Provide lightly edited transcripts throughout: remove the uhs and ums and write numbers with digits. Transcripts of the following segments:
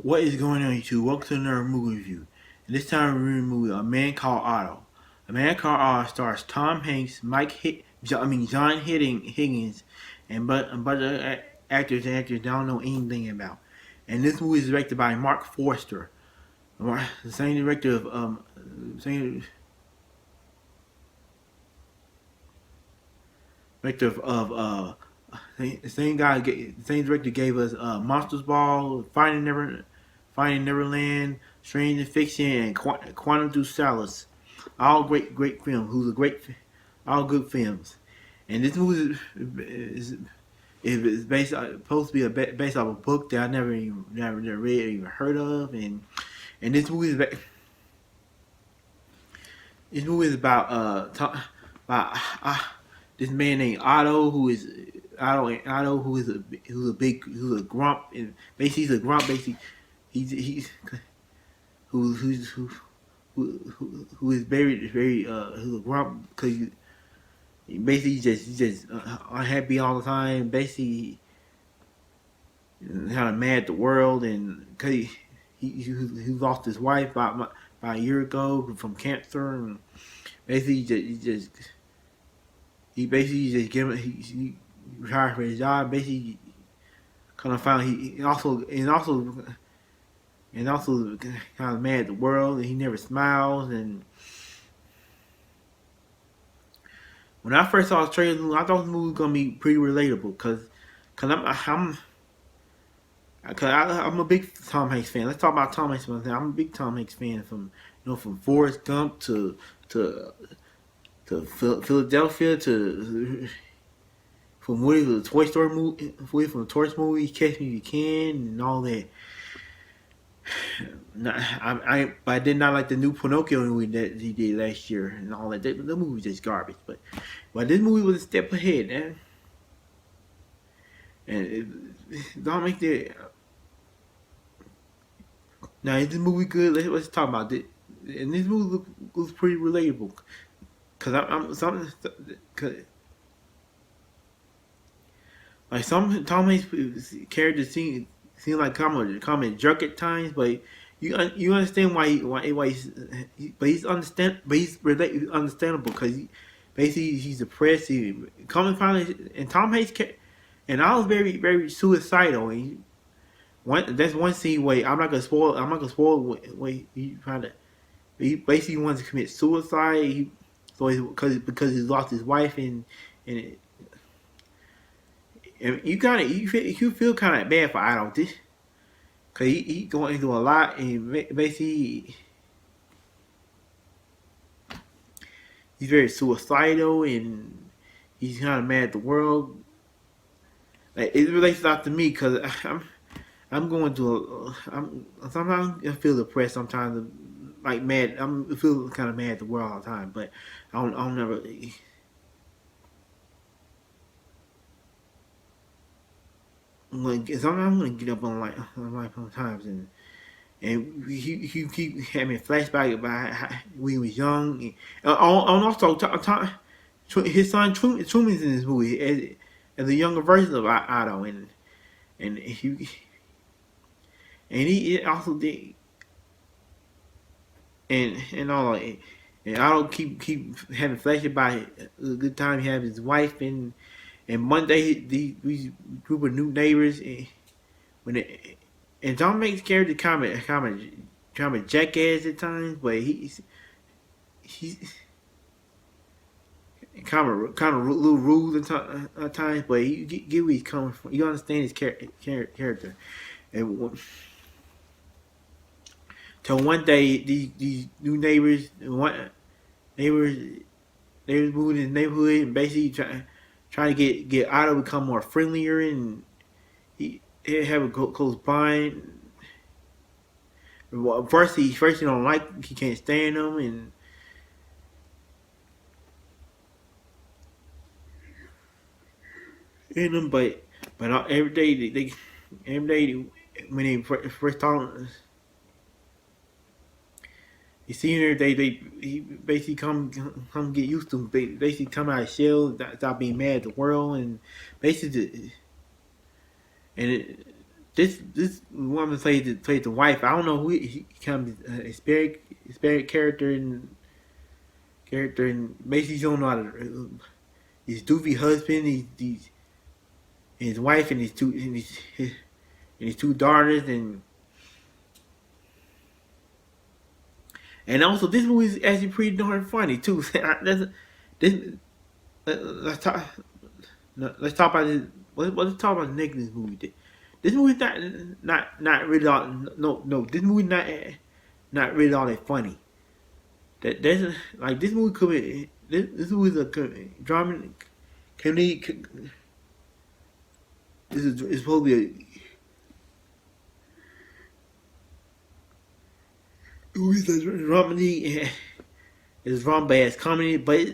What is going on, YouTube? Welcome to another movie review. And this time we're reviewing the movie A Man Called Otto. A Man Called Otto stars Tom Hanks, John Higgins, and a bunch of actors and actors I don't know anything about. And this movie is directed by Marc Forster, the same director of the same director gave us Monsters Ball, Finding Neverland, Strange Fiction, and Quantum of Solace. All great films. All good films. And this movie is supposed to be based off a book that I never read or even heard of, and this movie is about this man named Otto who's a grump, and basically he's a grump. Basically, he's who is very who's a grump because he's just unhappy all the time. Basically, kind of mad at the world, and because he lost his wife by a year ago from cancer, and basically he retired from his job. Basically, kind of found he also kind of mad at the world, and he never smiles. And when I first saw the trailer, I thought the movie was gonna be pretty relatable, cause I'm a big Tom Hanks fan. Let's talk about Tom Hanks. I'm a big Tom Hanks fan from Forrest Gump to Philadelphia from the Toy Story movie, from the Toy Story movie, Catch Me If You Can, and all that. I did not like the new Pinocchio movie that he did last year and all that. The movie was just garbage, but this movie was a step ahead, man. And don't make the now is this movie good? Let's talk about it. And this movie looks pretty relatable, cause some Tom Hanks characters seem like common jerk at times, but you understand why he's understandable, because basically he's depressed. And Tom Hanks and I was very suicidal. And that's one scene where I'm not gonna spoil where he basically wants to commit suicide. Because he lost his wife, and you feel kind of bad for Otto, because he going through a lot, and basically he's very suicidal, and he's kind of mad at the world. Like, it relates a lot to me, because I'm going through sometimes I feel depressed, sometimes like mad. I feel kind of mad at the world all the time, but I don't never. Sometimes I'm gonna get up on life sometimes, and he keep having flashback about when he was young, and also his son Truman's in this movie as a younger version of Otto, and he also did, and all that. And Otto keep having flashbacks about the good time he had with his wife, and Monday these group of new neighbors, and Tom Hanks' character kind of jackass at times, but he's kind of a little rude at times, but you get where he's coming from. You understand his character, and till one day these new neighbors moving in the neighborhood, and basically trying to get Otto to become more friendlier, and he have a close bond. First he don't like, he can't stand him, but every day when they first talk, you see her, he basically come get used to him. They basically come out of shell, stop being mad at the world, and basically, this woman played the wife. I don't know who he becomes a spirit character and basically you don't know how to his doofy husband, his wife and his two daughters and also this movie is actually pretty darn funny too. This let's talk let's talk about this. Let's talk about the negative movie. This movie's not really all no. This movie not really all that funny. There's like this movie could be this movie is a drama comedy. This is it's supposed to be a movie a dramedy. It's wrong bad comedy, but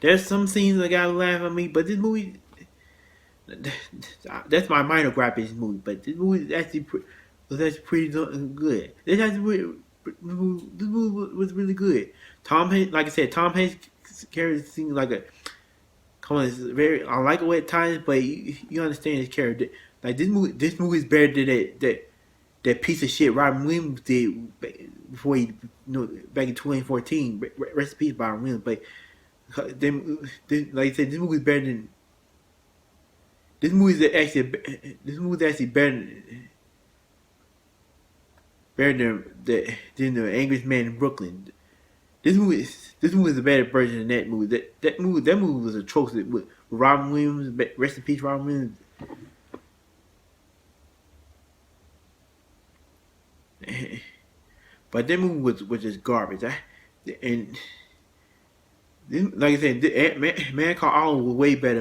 there's some scenes that gotta laugh at me. But this movie that's my minor gripe in this movie. But this movie was actually pretty good. This movie was really good. Tom Hanks, like I said, Tom Hanks character seems like a come on, it's very unlikable at times, but you understand his character. Like this movie is better than that piece of shit Robin Williams did before back in 2014. Rest in peace, Robin Williams. But like I said, this movie is better than. This movie is actually better than the Angriest Man in Brooklyn. This movie is a better version than that movie. That movie was atrocious with Robin Williams. Rest in peace, Robin Williams. But that movie was just garbage. And like I said, man called Otto was way better.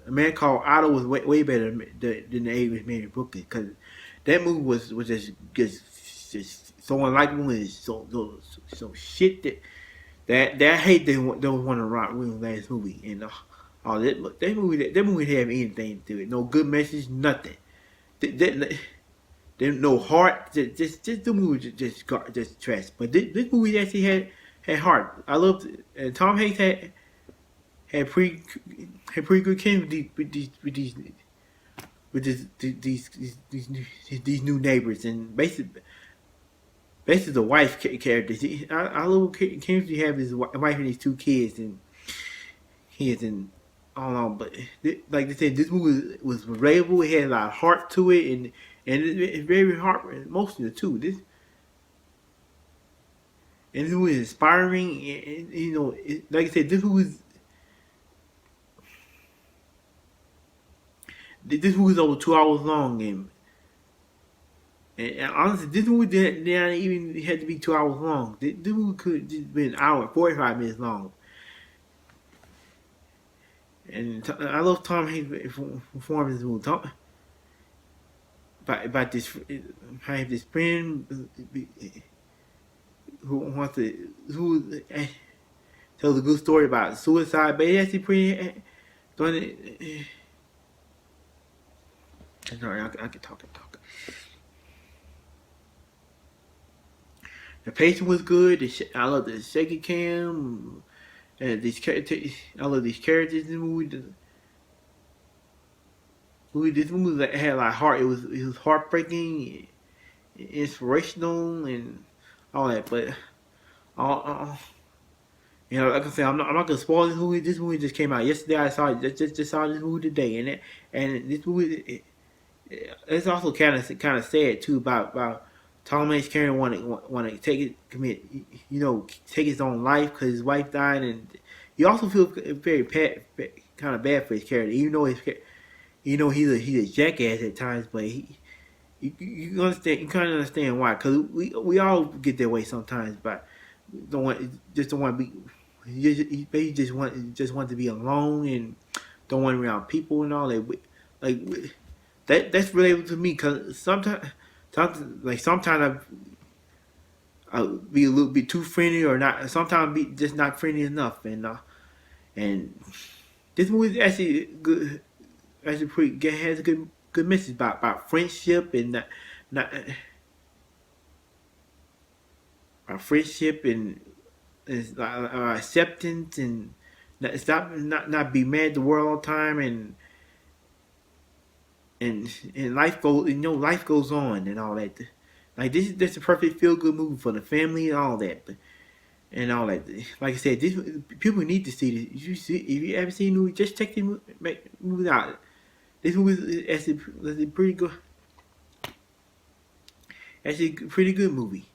A man called Otto was way better than the Angriest Man in Brooklyn because that movie was just so unlikable and so shit that I hate they don't want to rock Williams last movie and that movie didn't have anything to it. No good message, nothing. There's no heart. Just the movie just trash. But this movie actually had heart. I loved it. And Tom Hanks had pretty good chemistry with these new neighbors and basically the wife characters. I love chemistry have his wife and his two kids and I don't know, but like I said, this movie was relatable. It had a lot of heart to it and it's very heart emotional too. This movie is inspiring, and like I said, this movie is over 2 hours long, and honestly, this movie didn't even have to be 2 hours long. This movie could just be an hour, 45 minutes long. And I love Tom Hanks' performance in this movie. About this, I have this friend who tells a good story about suicide, but it's actually pretty. Sorry, I can talk. The pacing was good. I love the shaky cam and these characters. I love these characters in the movie. This movie had a lot of heart. It was heartbreaking, inspirational, and all that. But like I said, I'm not gonna spoil this movie. This movie just came out yesterday. I saw it. Just saw this movie today, and this movie it's also kind of sad too about Tom Hanks' character want to take his own life because his wife died, and you also feel very kind of bad for his character, even though he's a jackass at times, but you understand, you kind of understand why, because we all get that way sometimes, but don't want to be. He just want to be alone and don't want to be around people and all that. Like that's relatable to me because sometimes I'll be a little bit too friendly or not. Sometimes be just not friendly enough, and this movie is actually good. Actually, has a good message about friendship and not friendship and acceptance and Stop not be mad at the world all the time, and life goes, life goes on and all that. Like this is a perfect feel good movie for the family and all that. And all that. Like I said, this people need to see this. If you ever seen the movie, just check the movie out. This movie is actually pretty good. Actually, a pretty good movie.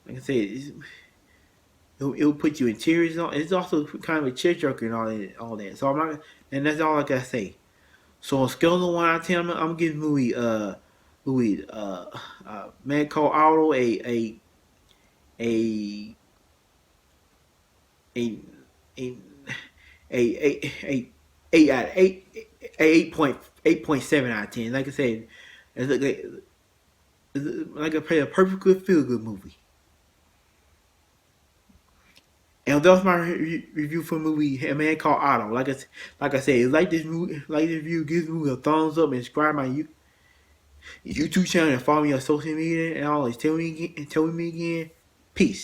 Like I said, it'll put you in tears. It's also kind of a tearjerker and all that. So I'm not, and that's all I gotta say. So on a scale of 1 out of 10, I'm giving movie Man Called Otto a a a a 8 out of 8.7 out of 10. Like I said, like I play a perfect good feel good movie. And that was my review for the movie A Man Called Otto. Like I said, like this review, give this movie a thumbs up and subscribe my YouTube channel and follow me on social media and all. Tell me again. Peace.